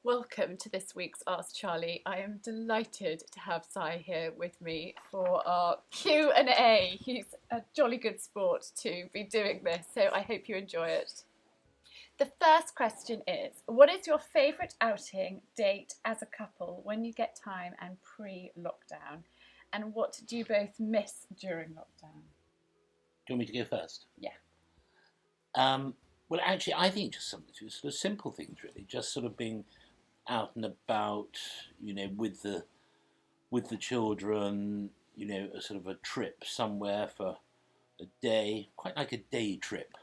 Welcome to this week's Ask Charlie. I am delighted to have Sigh here with me for our Q&A. He's a jolly good sport to be doing this, so I hope you enjoy it. The first question is, what is your favourite outing date as a couple when you get time and pre-lockdown? And what do you both miss during lockdown? Do you want me to go first? Yeah. Well, actually, I think just some sort of simple things, really. Just sort of being out and about, with the children, a sort of a trip somewhere for a day, quite like a day trip.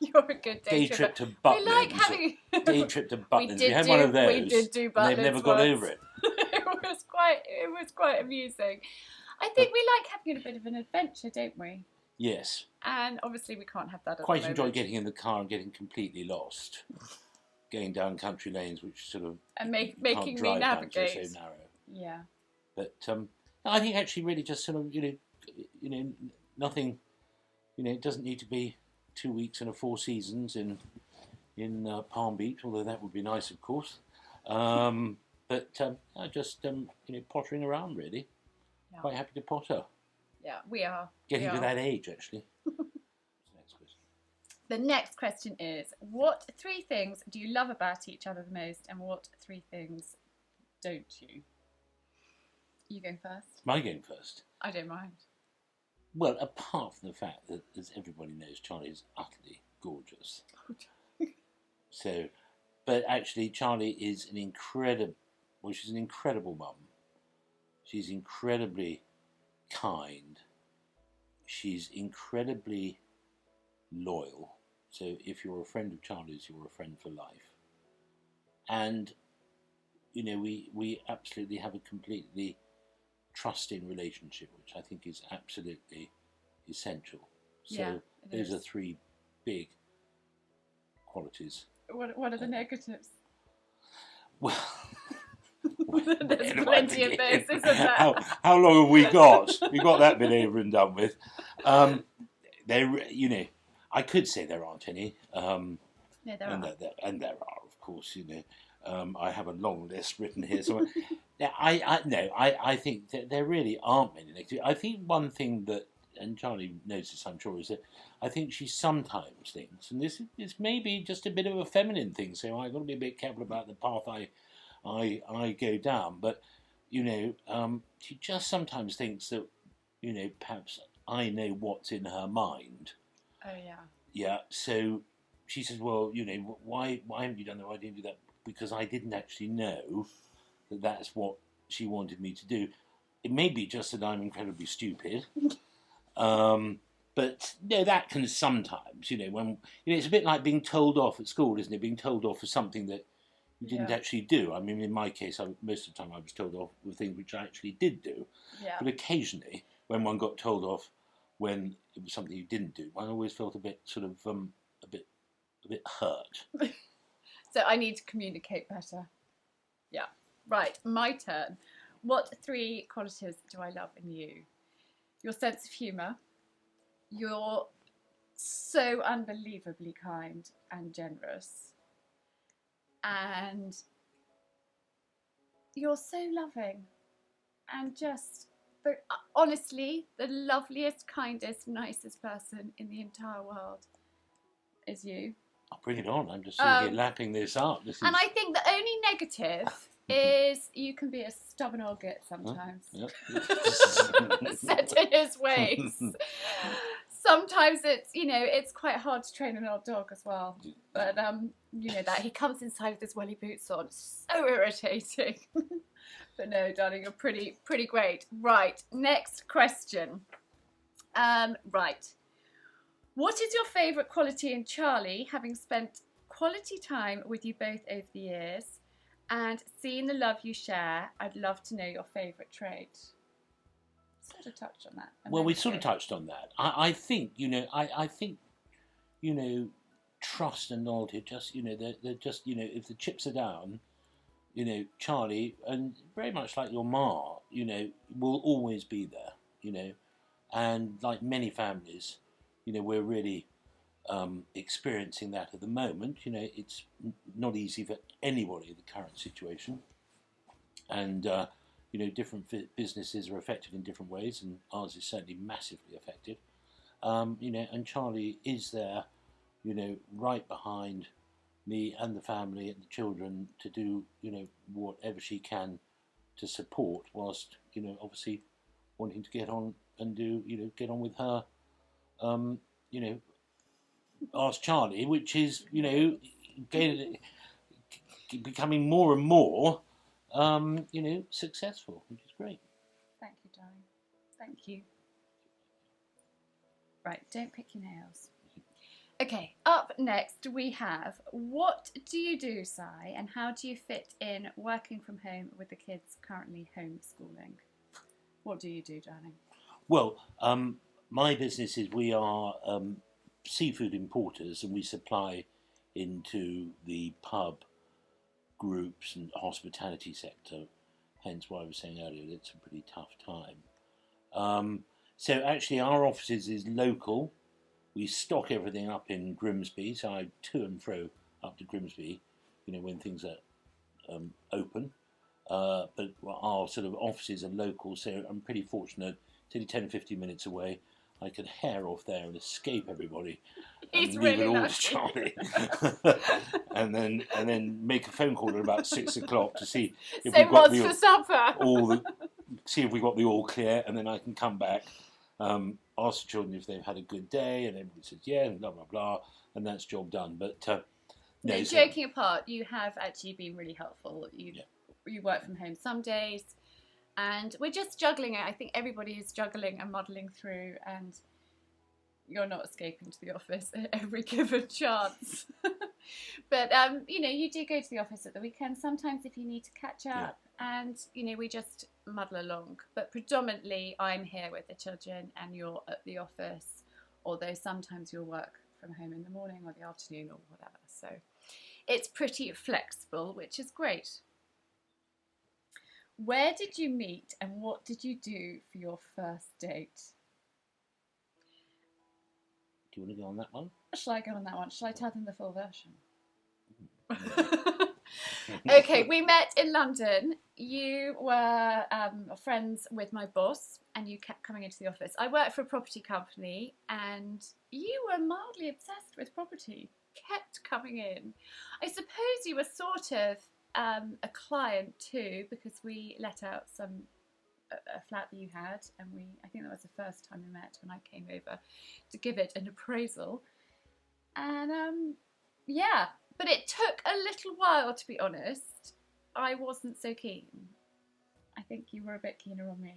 You're a good day trip to Butlins. We like having day trip to Butlins. We had one of those. We did do Butlins. They've never got over it. It was quite amusing. I think we like having a bit of an adventure, don't we? Yes. And obviously we can't have that. Quite enjoy getting in the car and getting completely lost. Going down country lanes, which sort of and making me navigate. So narrow. Yeah. But I think actually, really, just sort of nothing. It doesn't need to be 2 weeks and a 4 seasons in Palm Beach, although that would be nice, of course. But just pottering around, really. Yeah. Quite happy to potter. Yeah, we are. Getting to that age, actually. The next question is, what 3 things do you love about each other the most, and what 3 things don't you? You going first? My going first? I don't mind. Well, apart from the fact that, as everybody knows, Charlie is utterly gorgeous. So, but actually, Charlie is she's an incredible mum. She's incredibly kind. She's incredibly loyal. So if you're a friend of Charlie's, you're a friend for life. And, we absolutely have a completely trusting relationship, which I think is absolutely essential. So yeah, those are 3 big qualities. What are the negatives? Well... There's plenty of those, isn't there? How long have we got? We got that bit over and done with. I could say there aren't any. No, there are. And there are, of course. I have a long list written here. So I think that there really aren't many negatives. I think one thing that, and Charlie knows this, I'm sure, is that I think she sometimes thinks, and this is maybe just a bit of a feminine thing, so I've got to be a bit careful about the path I go down, but she just sometimes thinks that perhaps I know what's in her mind. Oh yeah. Yeah. So she says, "Well, why haven't you done that? Why didn't you do that? Because I didn't actually know that that's what she wanted me to do. It may be just that I'm incredibly stupid." But that can sometimes, when it's a bit like being told off at school, isn't it? Being told off for something that you didn't actually do. I mean, in my case, most of the time I was told off with things which I actually did do. Yeah. But occasionally, when one got told off when it was something you didn't do, one always felt a bit sort of a bit hurt. So I need to communicate better. Yeah. Right, my turn. What 3 qualities do I love in you? Your sense of humour. You're so unbelievably kind and generous. And you're so loving and just, honestly, the loveliest, kindest, nicest person in the entire world is you. I'll bring it on. I'm just sitting here lapping this up. And I think the only negative is you can be a stubborn old git sometimes. Yep. Set in his ways. Sometimes it's quite hard to train an old dog as well. But that he comes inside with his welly boots on. So irritating. But no, darling, you're pretty great. Right, next question. Right. What is your favourite quality in Charlie, having spent quality time with you both over the years and seeing the love you share? I'd love to know your favourite trait. Sort of touched on that. Well, we sort of touched on that. I think, I think, trust and loyalty, just, they're just, if the chips are down, Charlie, and very much like your ma, will always be there, and like many families, we're really experiencing that at the moment. You know, it's not easy for anybody in the current situation, and you know, different businesses are affected in different ways, and ours is certainly massively affected. You know, and Charlie is there, you know, right behind me and the family and the children to do, you know, whatever she can to support, whilst, you know, obviously wanting to get on and do, you know, get on with her, you know, Ask Charlie, which is, you know, becoming more and more, you know, successful, which is great. Thank you, darling. Thank you. Right, don't pick your nails. Okay, up next we have, what do you do, Sigh, and how do you fit in working from home with the kids currently homeschooling? What do you do, darling? Well, my business is we are seafood importers, and we supply into the pub groups and hospitality sector, hence why I was saying earlier that it's a pretty tough time. So actually our offices is local. We stock everything up in Grimsby, so I to and fro up to Grimsby, you know, when things are open. But our sort of offices are local, so I'm pretty fortunate. It's only 10 or 15 minutes away. I can hair off there and escape everybody and He's leave really it all lucky. to Charlie, and then make a phone call at about 6 o'clock to see if So we've got what's for supper? see if we got the all clear, and then I can come back, ask the children if they've had a good day, and everybody says yeah, and blah blah blah, and that's job done. But No, joking apart, you have actually been really helpful. You work from home some days, and we're just juggling it. I think everybody is juggling and muddling through, and you're not escaping to the office at every given chance. But you know, you do go to the office at the weekend sometimes if you need to catch up, and you know, we just muddle along. But predominantly I'm here with the children and you're at the office, although sometimes you'll work from home in the morning or the afternoon or whatever. So it's pretty flexible, which is great. Where did you meet and what did you do for your first date? Do you want to go on that one? Shall I go on that one? Shall I tell them the full version? Okay, we met in London. You were friends with my boss and you kept coming into the office. I worked for a property company and you were mildly obsessed with property. Kept coming in. I suppose you were sort of a client too, because we let out a flat that you had, and I think that was the first time we met when I came over to give it an appraisal. And yeah, but it took a little while, to be honest. I wasn't so keen. I think you were a bit keener on me.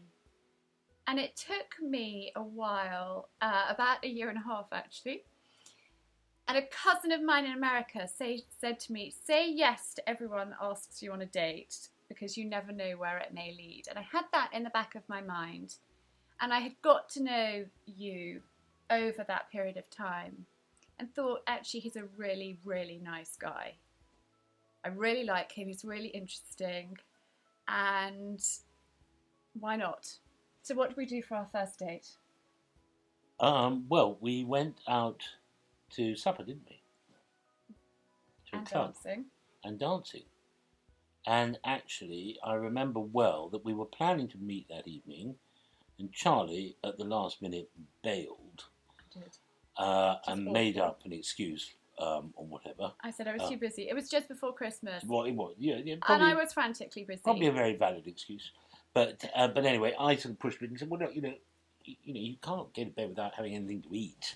And it took me a while, about a year and a half actually. And a cousin of mine in America said to me, say yes to everyone that asks you on a date, because you never know where it may lead. And I had that in the back of my mind. And I had got to know you over that period of time and thought, actually, he's a really, really nice guy. I really like him. He's really interesting. And why not? So what did we do for our first date? Well, we went out to supper, didn't we? And dancing. And dancing. And actually, I remember well that we were planning to meet that evening, and Charlie, at the last minute, bailed. I did. And made up an excuse or whatever. I said I was too busy. It was just before Christmas. Well, it was, yeah, and I was frantically busy. Probably a very valid excuse. But anyway, I sort of pushed it and said, well, no, you can't go to bed without having anything to eat.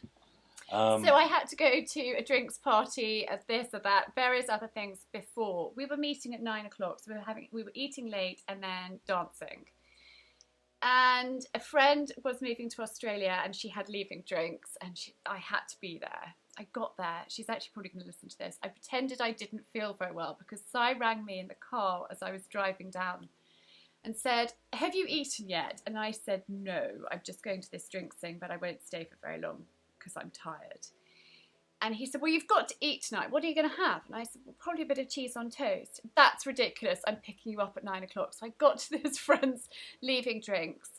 So I had to go to a drinks party, a this or that, various other things before. We were meeting at 9 o'clock, so we were eating late and then dancing. And a friend was moving to Australia and she had leaving drinks, and I had to be there. I got there. She's actually probably going to listen to this. I pretended I didn't feel very well because Sigh rang me in the car as I was driving down and said, have you eaten yet? And I said, no, I'm just going to this drinks thing, but I won't stay for very long because I'm tired. And he said, well, you've got to eat tonight. What are you going to have? And I said, well, probably a bit of cheese on toast. That's ridiculous. I'm picking you up at 9 o'clock. So I got to this friend's leaving drinks,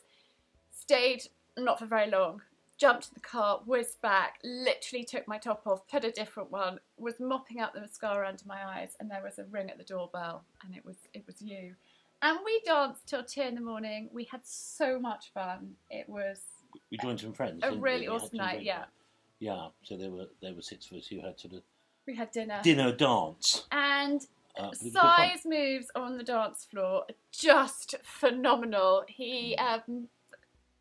stayed not for very long, jumped in the car, whizzed back, literally took my top off, put a different one, was mopping up the mascara under my eyes, and there was a ring at the doorbell, and it was you. And we danced till 2 in the morning. We had so much fun. It was We joined some friends. a really awesome night, yeah. Yeah, so there were 6 of us who had sort of We had dinner dance. And Sigh's moves on the dance floor are just phenomenal. He,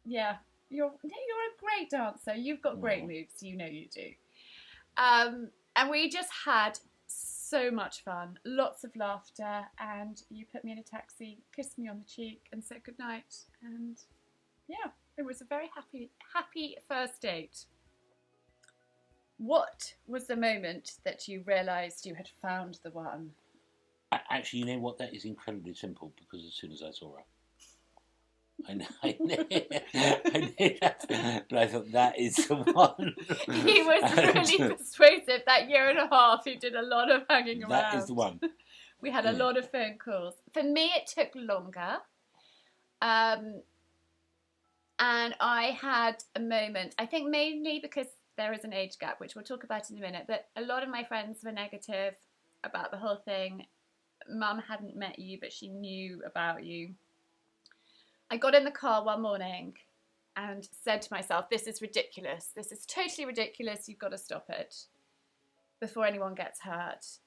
yeah, you're a great dancer. You've got great moves. You know you do. And we just had so much fun, lots of laughter, and you put me in a taxi, kissed me on the cheek, and said goodnight. And yeah, it was a very happy first date. What was the moment that you realised you had found the one? Actually, you know what? That is incredibly simple, because as soon as I saw her, I knew that. But I thought, that is the one. He was really persuasive. That year and a half, he did a lot of hanging around. That is the one. We had a lot of phone calls. For me, it took longer. And I had a moment, I think mainly because there is an age gap, which we'll talk about in a minute, but a lot of my friends were negative about the whole thing. Mum hadn't met you, but she knew about you. I got in the car one morning and said to myself, this is ridiculous. This is totally ridiculous. You've got to stop it before anyone gets hurt.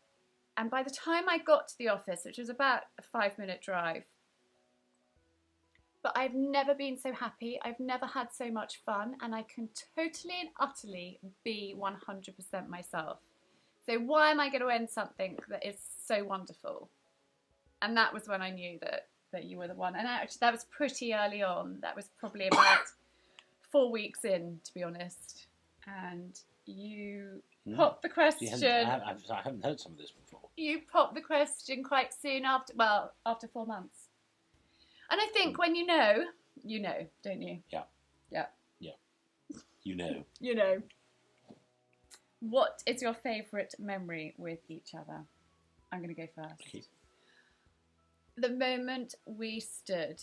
And by the time I got to the office, which was about a 5-minute drive, but I've never been so happy. I've never had so much fun, and I can totally and utterly be 100% myself. So why am I going to end something that is so wonderful? And that was when I knew that you were the one. And actually, that was pretty early on. That was probably about 4 weeks in, to be honest. And you popped the question. I haven't heard some of this before. You popped the question quite soon after 4 months. And I think when you know, don't you? Yeah. Yeah. Yeah. You know. You know. What is your favourite memory with each other? I'm going to go first. Okay. The moment we stood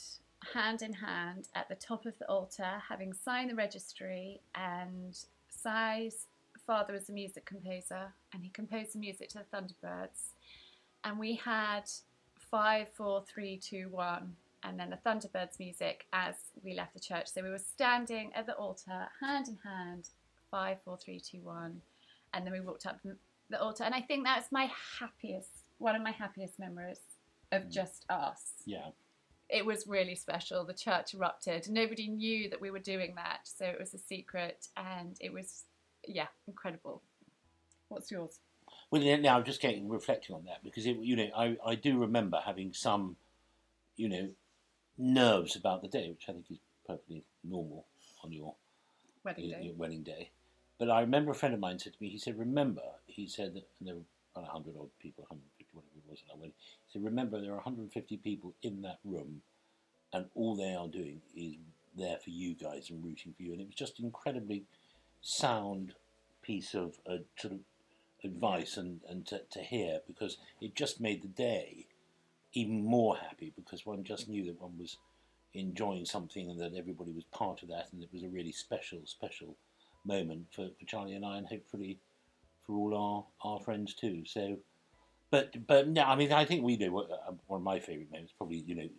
hand in hand at the top of the altar, having signed the registry, and Sigh's father was a music composer, and he composed the music to the Thunderbirds, and we had 5, 4, 3, 2, 1, and then the Thunderbirds music as we left the church. So we were standing at the altar, hand in hand, 5, 4, 3, 2, 1, and then we walked up the altar, and I think that's one of my happiest memories of just us. Yeah. It was really special. The church erupted. Nobody knew that we were doing that, so it was a secret, and it was, incredible. What's yours? Well, now I'm just reflecting on that, because I do remember having some, nerves about the day, which I think is perfectly normal on your wedding day. But I remember a friend of mine said to me, he said, that, and there were about 100 odd people, 150, whatever it was at our wedding. He said, remember, there are 150 people in that room, and all they are doing is there for you guys and rooting for you. And it was just an incredibly sound piece of sort of advice and to hear, because it just made the day even more happy, because one just knew that one was enjoying something and that everybody was part of that, and it was a really special moment for Charlie and I, and hopefully for all our friends too. So, but no, I mean, I think we know one of my favourite moments, probably,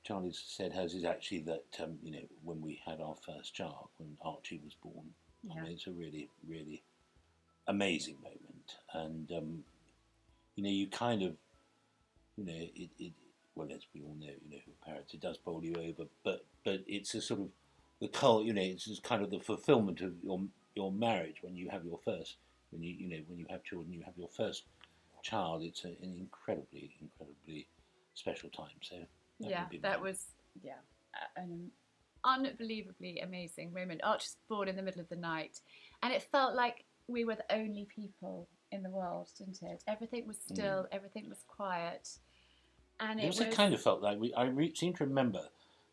Charlie's said hers is actually that, when we had our first child, when Archie was born. Yeah. I mean, it's a really, really amazing moment. And, you kind of, well, as we all know, parents, it does bowl you over, but it's a sort of the it's just kind of the fulfilment of your marriage when you have your first, when you have children, you have your first child. It's an incredibly special time. So that was an unbelievably amazing moment. Archie was born in the middle of the night, and it felt like we were the only people in the world, didn't it? Everything was still, everything was quiet, and it also kind of felt like I seem to remember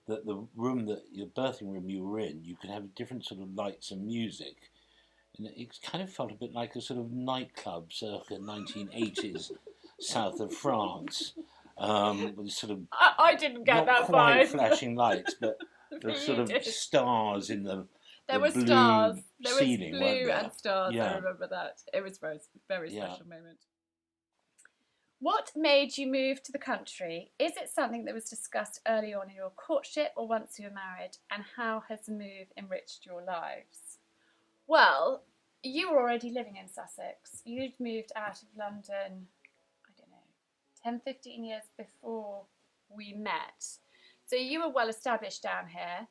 that the room, your birthing room you were in, you could have different sort of lights and music, and it kind of felt a bit like a sort of nightclub circa 1980s south of France, with sort of I didn't get not that quite vibe. flashing lights, but the sort of stars in the There the were blue stars. There was ceiling, weren't blue there? and stars. Yeah. I remember that. It was very, very Yeah. special moment. What made you move to the country? Is it something that was discussed early on in your courtship or once you were married? And how has the move enriched your lives? Well, you were already living in Sussex. You'd moved out of London, I don't know, 10, 15 years before we met. So you were well established down here.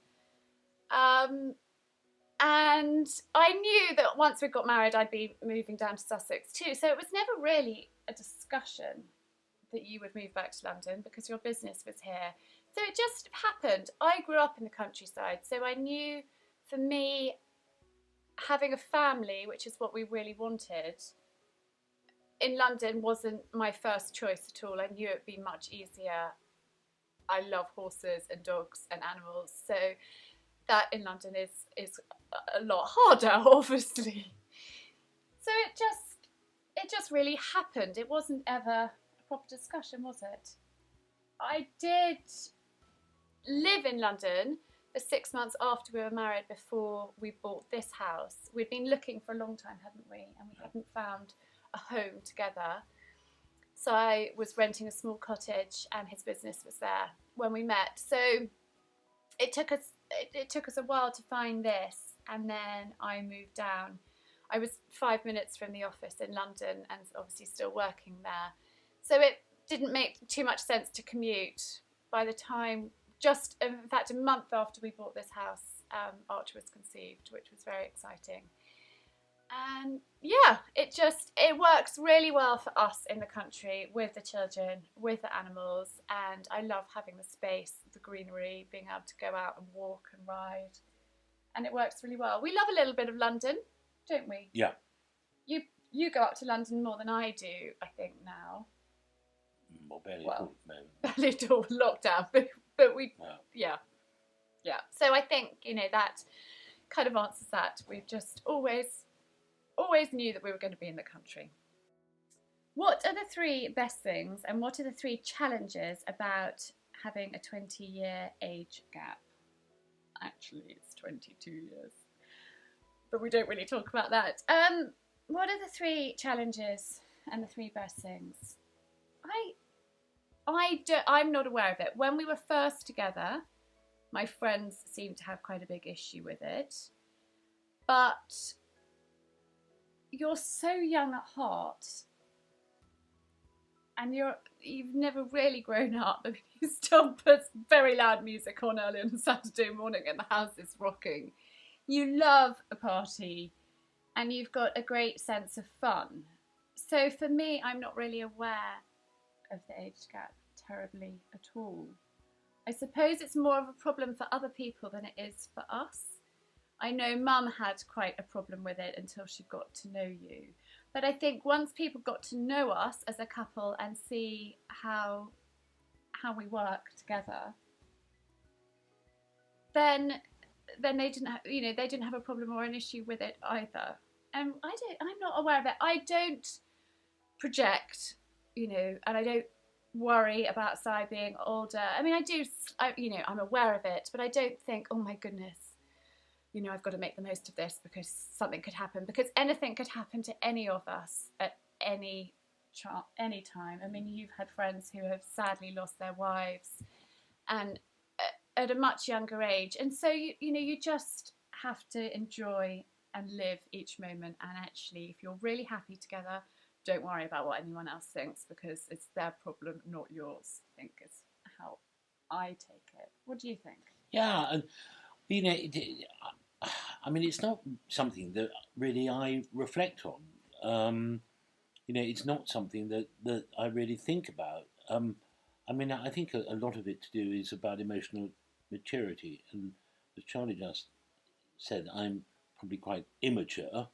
And I knew that once we got married, I'd be moving down to Sussex too. So it was never really a discussion that you would move back to London because your business was here. So it just happened. I grew up in the countryside, so I knew for me, having a family, which is what we really wanted, in London wasn't my first choice at all. I knew it'd be much easier. I love horses and dogs and animals, so that in London is a lot harder, obviously. So it just really happened. It wasn't ever a proper discussion, was it? I did live in London for 6 months after we were married before we bought this house. We'd been looking for a long time, hadn't we? And we hadn't found a home together. So I was renting a small cottage and his business was there when we met. So it took us a while to find this, and then I moved down. I was 5 minutes from the office in London and obviously still working there. So it didn't make too much sense to commute. By the time, just in fact a month after we bought this house, Archer was conceived, which was very exciting. And yeah, it works really well for us in the country with the children, with the animals, and I love having the space, the greenery, being able to go out and walk and ride, and it works really well. We love a little bit of London, don't we? Yeah. You go up to London more than I do, I think, now. Well, barely Well, at all at the moment. Barely at all lockdown, but we, Yeah. yeah. So I think, that kind of answers that. We've just always knew that we were going to be in the country. What are the 3 best things and what are the 3 challenges about having a 20-year age gap? Actually, it's 22 years. But we don't really talk about that. What are the 3 challenges and the 3 best things? I'm not aware of it. When we were first together, my friends seemed to have quite a big issue with it. But you're so young at heart, and you've never really grown up. I mean, you still put very loud music on early on a Saturday morning and the house is rocking. You love a party and you've got a great sense of fun. So for me, I'm not really aware of the age gap terribly at all. I suppose it's more of a problem for other people than it is for us. I know Mum had quite a problem with it until she got to know you. But I think once people got to know us as a couple and see how we work together, then they didn't have a problem or an issue with it either. And I'm not aware of it. I don't project, and I don't worry about Sigh being older. I mean, I'm aware of it, but I don't think, oh my goodness, I've got to make the most of this because something could happen. Because anything could happen to any of us at any time. I mean, you've had friends who have sadly lost their wives, and at a much younger age. And so you just have to enjoy and live each moment. And actually, if you're really happy together, don't worry about what anyone else thinks because it's their problem, not yours. I think is how I take it. What do you think? Yeah, and I mean, it's not something that really I reflect on. It's not something that I really think about. I mean, I think a lot of it to do is about emotional maturity. And as Charlie just said, I'm probably quite immature,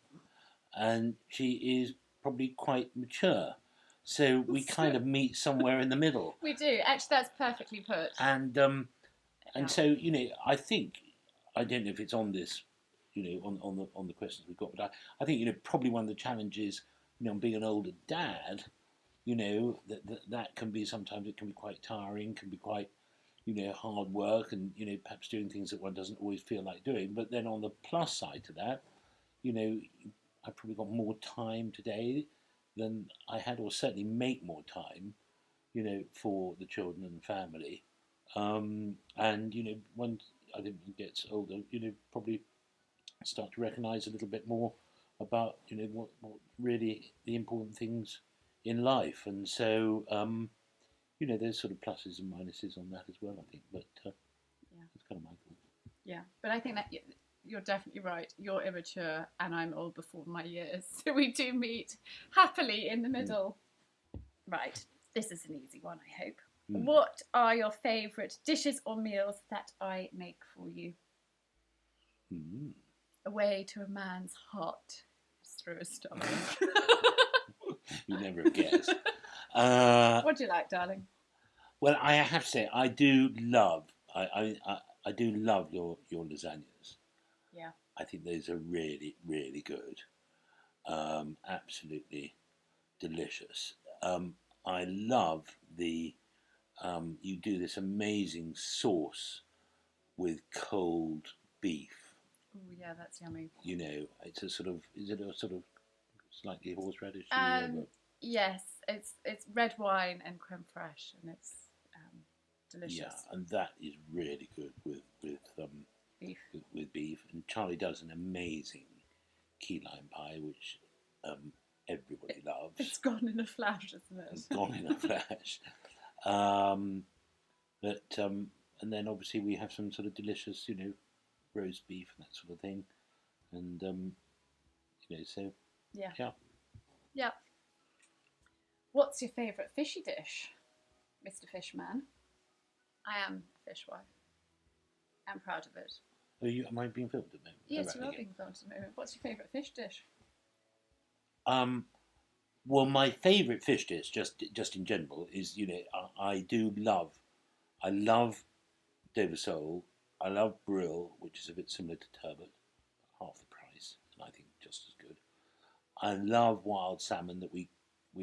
and she is probably quite mature. So we kind of meet somewhere in the middle. We do. Actually, that's perfectly put. And so I think, I don't know if it's on this, on the questions we've got, but I think probably one of the challenges, being an older dad, that can be sometimes it can be quite tiring, can be quite hard work and, perhaps doing things that one doesn't always feel like doing. But then on the plus side to that, I've probably got more time today than I had, or certainly make more time, for the children and family. And, when I think one gets older, probably start to recognise a little bit more about, what really the important things in life. And so, there's sort of pluses and minuses on that as well, I think. But that's kind of my thought. Yeah, but I think that you're definitely right. You're immature and I'm old before my years. So we do meet happily in the middle. Right, this is an easy one, I hope. What are your favourite dishes or meals that I make for you? A way to a man's heart is through his stomach. You never have guessed. What do you like, darling? Well, I have to say, I do love your lasagnas. Yeah. I think those are really, really good. Absolutely delicious. I love you do this amazing sauce with cold beef. Oh yeah, that's yummy. It's is it a sort of slightly horseradish? Yes, it's red wine and creme fraiche, and it's delicious. Yeah, and that is really good with beef. With beef. And Charlie does an amazing key lime pie, which everybody loves. It's gone in a flash, isn't it? It's gone in a flash. And then obviously we have some sort of delicious, roast beef and that sort of thing. And so yeah. What's your favourite fishy dish, Mr. Fishman? I am a fish wife. I'm proud of it. Am I being filmed at the moment? Yes, you are being filmed at the moment. What's your favourite fish dish? Well, my favourite fish dish, just in general, is I love Dover sole. I love brill, which is a bit similar to turbot, half the price, and I think just as good. I love wild salmon that we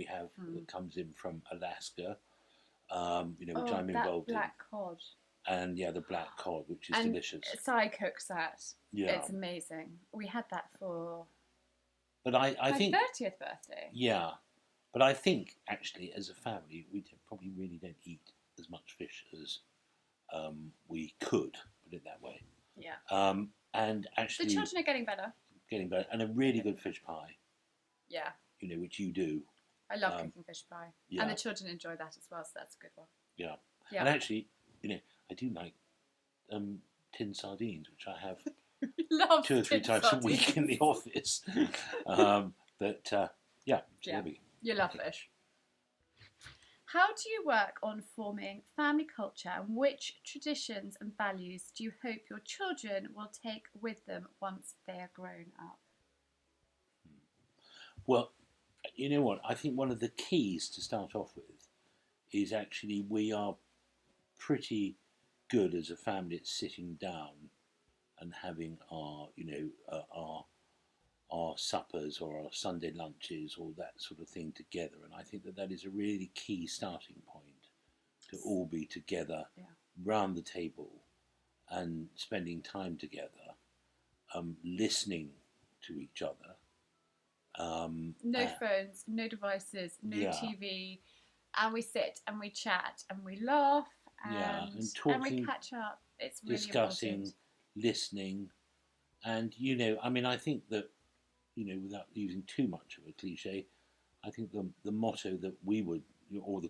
have that comes in from Alaska, which I'm involved in. Black cod. And the black cod, which is delicious. Sigh cooks that. Yeah, it's amazing. We had that for. But I think 30th birthday. Yeah, but I think actually as a family we probably really don't eat as much fish as we could, put it that way. Yeah. And actually the children are getting better. And a really good fish pie. Yeah. Which you do. I love cooking fish pie, and the children enjoy that as well, so that's a good one. Yeah. And actually, I do like tin sardines, which I have. 2 or 3 times a week in the office. You love fish. How do you work on forming family culture, and which traditions and values do you hope your children will take with them once they are grown up? Well, you know what? I think one of the keys to start off with is actually we are pretty good as a family at sitting down and having our suppers or our Sunday lunches or that sort of thing together. And I think that is a really key starting point, to all be together round the table and spending time together, listening to each other. No phones, no devices, no TV, and we sit and we chat and we laugh and talking, and we catch up. It's really discussing, important. Listening, and I think that without using too much of a cliche, I think the motto that we would, or the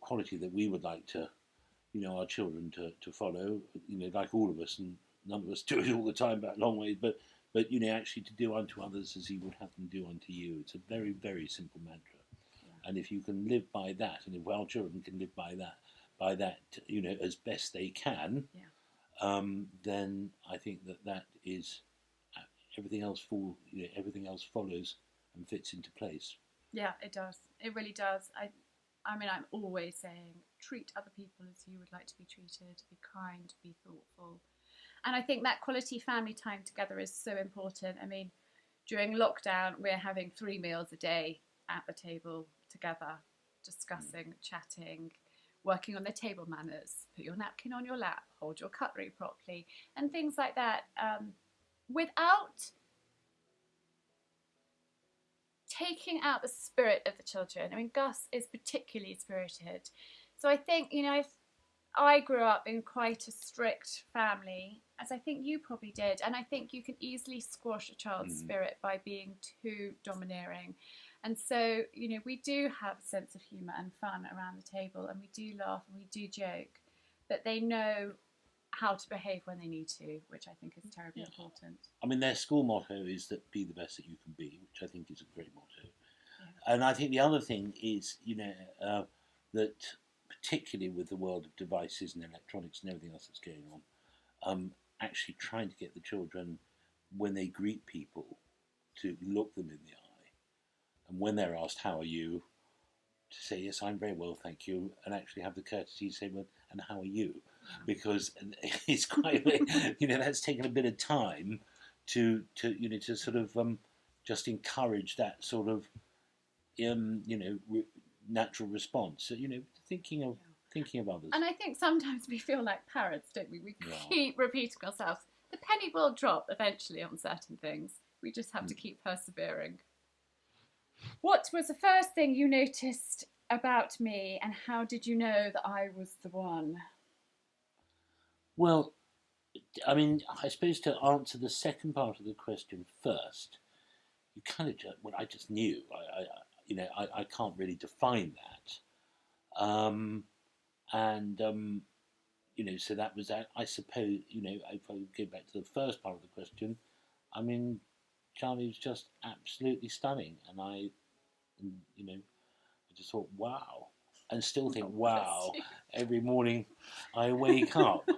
quality that we would like to, our children to follow, like all of us, and none of us do it all the time, but long ways, but actually to do unto others as He would have them do unto you. It's a very, very simple mantra, and if you can live by that, and if our children can live by that, as best they can, then I think that is everything else follows and fits into place. Yeah, it does. It really does. I'm always saying, treat other people as you would like to be treated. Be kind. Be thoughtful. And I think that quality family time together is so important. During lockdown, we're having 3 meals a day at the table together, discussing, chatting. working on their table manners, put your napkin on your lap, hold your cutlery properly, and things like that, without taking out the spirit of the children. I mean, Gus is particularly spirited. So I think, I grew up in quite a strict family, as I think you probably did, and I think you can easily squash a child's spirit by being too domineering. And so, we do have a sense of humour and fun around the table, and we do laugh and we do joke, but they know how to behave when they need to, which I think is terribly important. I mean, their school motto is that be the best that you can be, which I think is a great motto. Yeah. And I think the other thing is, that particularly with the world of devices and electronics and everything else that's going on, actually trying to get the children, when they greet people, to look them in the eye. And when they're asked, how are you, to say, yes, I'm very well, thank you, and actually have the courtesy to say, well, and how are you? Because it's quite, that's taken a bit of time to sort of just encourage that sort of, natural response. So, thinking of others. And I think sometimes we feel like parrots, don't we? We keep repeating ourselves. The penny will drop eventually on certain things. We just have to keep persevering. What was the first thing you noticed about me, and how did you know that I was the one? Well, I mean, I suppose to answer the second part of the question first, you kind of just, I just knew. I can't really define that. So that was that. I suppose, if I go back to the first part of the question, I mean, Charlie was just absolutely stunning, and I just thought, wow, and still think, wow, every morning I wake up.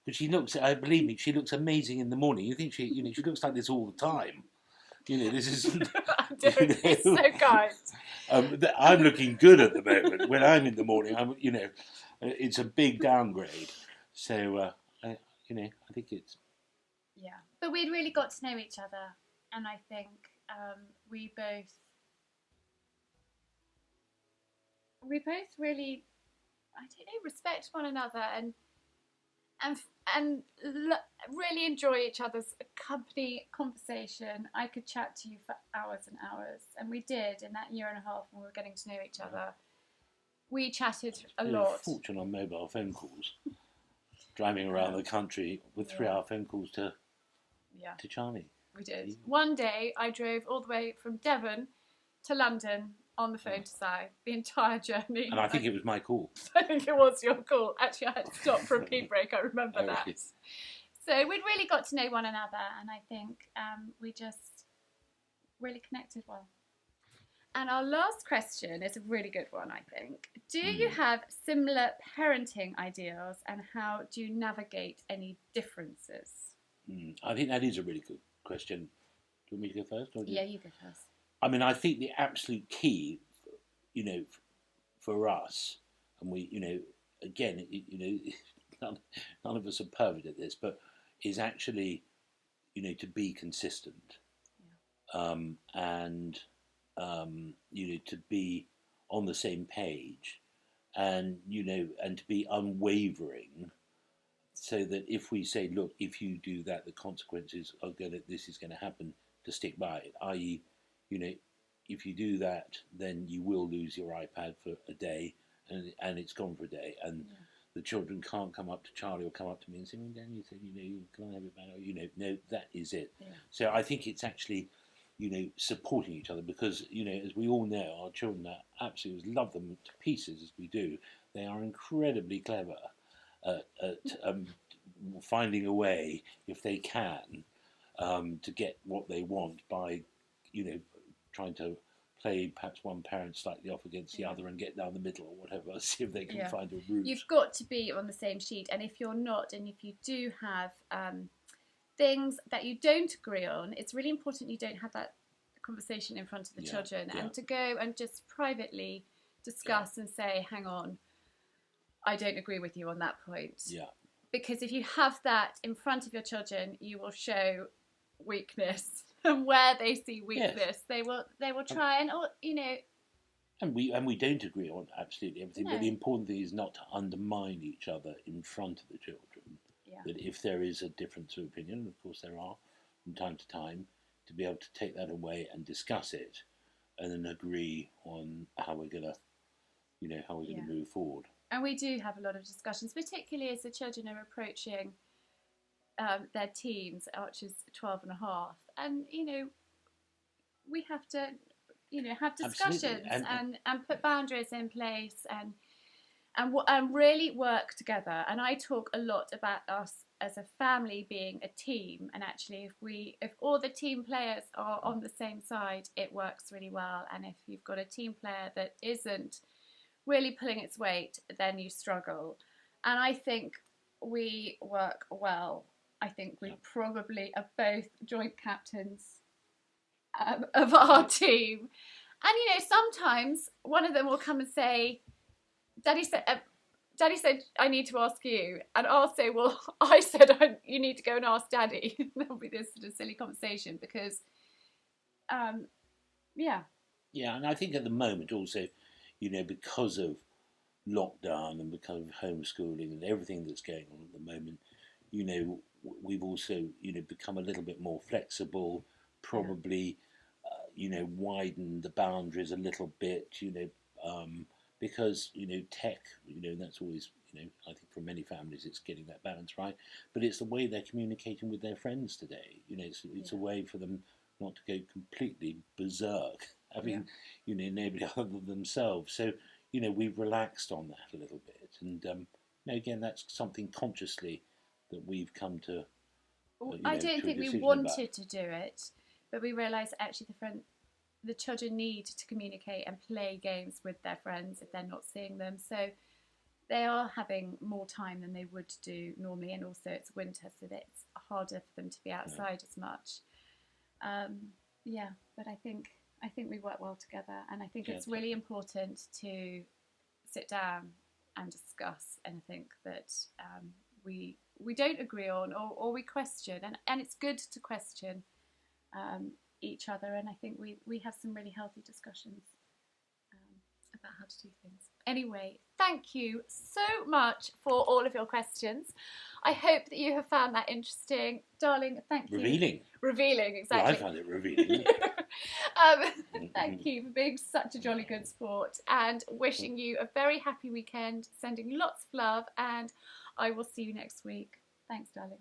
But she looks, believe me, she looks amazing in the morning. You think she looks like this all the time. This isn't. It's so kind. I'm looking good at the moment. When I'm in the morning, it's a big downgrade. So, I think it's. Yeah, but we'd really got to know each other, and I think we both really, respect one another and really enjoy each other's company, conversation. I could chat to you for hours and hours, and we did in that year and a half when we were getting to know each other. We chatted a lot. Fortune on mobile phone calls, driving around the country with 3-hour phone calls to Charlie. We did. One day I drove all the way from Devon to London on the phone to Sigh, the entire journey. And I think it was my call. I think it was your call. Actually, I had to stop for a pee break. I remember that. Yes. So we'd really got to know one another, and I think we just really connected well. And our last question is a really good one, I think. Do you have similar parenting ideals, and how do you navigate any differences? I think that is a really good question. Do you want me to go first? Yeah, you go first. I mean, I think the absolute key, for us, and we, again, none of us are perfect at this, but is actually, to be consistent, and to be on the same page, and and to be unwavering, so that if we say, look, if you do that, the consequences are this is going to happen, to stick by it. I.e., if you do that, then you will lose your iPad for a day, and it's gone for a day, and the children can't come up to Charlie or come up to me and say, well, Dan, you said, can I have it back? No, that is it. Yeah. So I think it's actually, supporting each other, because, as we all know, our children are absolutely, love them to pieces as we do. They are incredibly clever at finding a way, if they can, to get what they want by, trying to play perhaps one parent slightly off against the other and get down the middle or whatever, see if they can find a route. You've got to be on the same sheet, and if you're not, and if you do have things that you don't agree on, it's really important you don't have that conversation in front of the children, and to go and just privately discuss and say, hang on, I don't agree with you on that point. Yeah. Because if you have that in front of your children, you will show weakness. And where they see weakness, they will try and And we don't agree on absolutely everything, No. but the important thing is not to undermine each other in front of the children. Yeah. That if there is a difference of opinion, and of course there are from time to time, to be able to take that away and discuss it, and then agree on how we're gonna, Yeah. move forward. And we do have a lot of discussions, particularly as the children are approaching their teens, which is 12 and a half. And, we have to, have discussions and put boundaries in place and really work together. And I talk a lot about us as a family being a team. And actually, if all the team players are on the same side, it works really well. And if you've got a team player that isn't really pulling its weight, then you struggle. And I think we work well. I think we probably are both joint captains of our team. And sometimes one of them will come and say, Daddy said I need to ask you, and I'll say, well, I said you need to go and ask Daddy. There'll be this sort of silly conversation because, yeah. Yeah, and I think at the moment also, because of lockdown and because of homeschooling and everything that's going on at the moment, we've also, become a little bit more flexible, probably, widen the boundaries a little bit, because, tech, that's always, I think for many families it's getting that balance right, but it's the way they're communicating with their friends today. It's a way for them not to go completely berserk, having, nobody other than themselves. So, we've relaxed on that a little bit. And, again, that's something consciously that we've come to. I don't think we wanted to do it, but we realised actually the children need to communicate and play games with their friends if they're not seeing them. So they are having more time than they would do normally, and also it's winter, so that it's harder for them to be outside as much. But I think we work well together, and I think it's really important to sit down and discuss anything that we don't agree on or we question, and it's good to question each other, and I think we have some really healthy discussions about how to do things. Anyway, thank you so much for all of your questions. I hope that you have found that interesting. Darling, thank you. Revealing, exactly. Well, I found it revealing. Thank you for being such a jolly good sport, and wishing you a very happy weekend, sending lots of love, and I will see you next week. Thanks, darling.